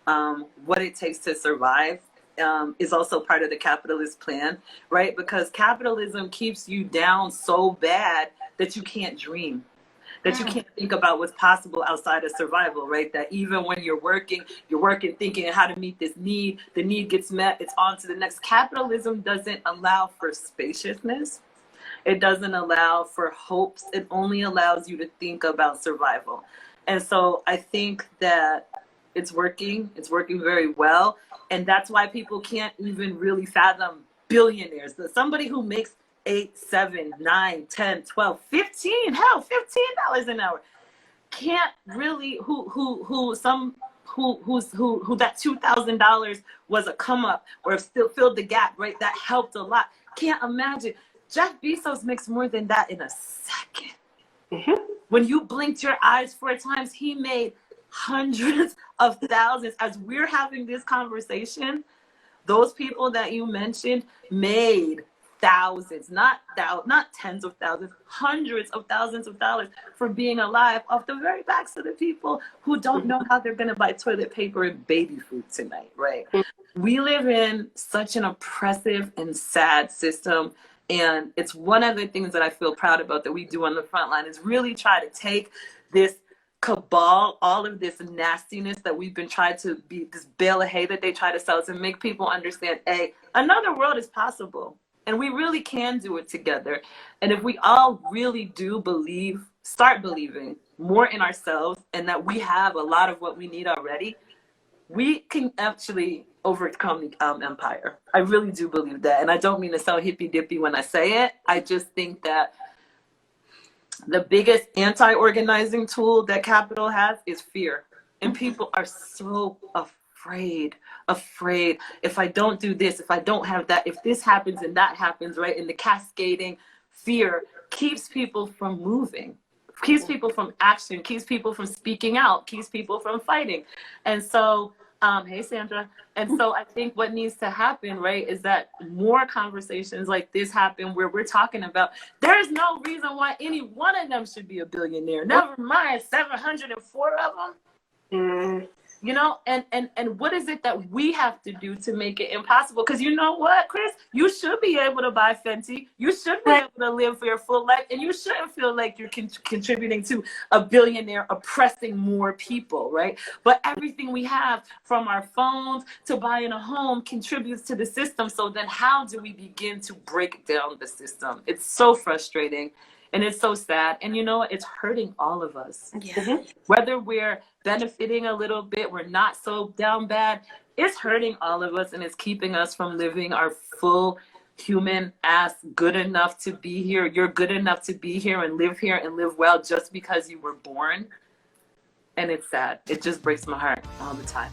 what it takes to survive is also part of the capitalist plan, right? Because capitalism keeps you down so bad that you can't dream, that you can't think about what's possible outside of survival, right? That even when you're working thinking how to meet this need, the need gets met, it's on to the next. Capitalism doesn't allow for spaciousness. It doesn't allow for hopes. It only allows you to think about survival. And so I think that it's working very well. And that's why people can't even really fathom billionaires. Somebody who makes 8, 7, 9, 10, 12, 15, hell, $15 an hour can't really, who that $2,000 was a come up or still filled the gap, right? That helped a lot. Can't imagine. Jeff Bezos makes more than that in a second. Mm-hmm. When you blinked your eyes 4 times, he made hundreds of thousands. As we're having this conversation, those people that you mentioned made thousands, not tens of thousands, hundreds of thousands of dollars for being alive off the very backs of the people who don't know how they're going to buy toilet paper and baby food tonight, right? We live in such an oppressive and sad system. And it's one of the things that I feel proud about that we do on the front line is really try to take this cabal, all of this nastiness that we've been trying to be, this bale of hay that they try to sell us, and make people understand, hey, another world is possible. And we really can do it together. And if we all really do start believing more in ourselves and that we have a lot of what we need already, we can actually overcome the empire. I really do believe that. And I don't mean to sound hippy dippy when I say it. I just think that the biggest anti-organizing tool that capital has is fear. And people are so afraid. If I don't do this, if I don't have that, if this happens and that happens, right? And the cascading fear keeps people from moving, keeps people from action, keeps people from speaking out, keeps people from fighting. And so, hey, Sandra. And so I think what needs to happen, right, is that more conversations like this happen where we're talking about there's no reason why any one of them should be a billionaire. Never mind 704 of them. You know, and what is it that we have to do to make it impossible? Because you know what, Chris? You should be able to buy Fenty. You should be able to live for your full life. And you shouldn't feel like you're contributing to a billionaire oppressing more people, right? But everything we have, from our phones to buying a home, contributes to the system. So then how do we begin to break down the system? It's so frustrating. And it's so sad. And you know what? It's hurting all of us. Yeah. Whether we're benefiting a little bit, we're not so down bad, it's hurting all of us, and it's keeping us from living our full human ass good enough to be here. You're good enough to be here and live well just because you were born. And it's sad. It just breaks my heart all the time.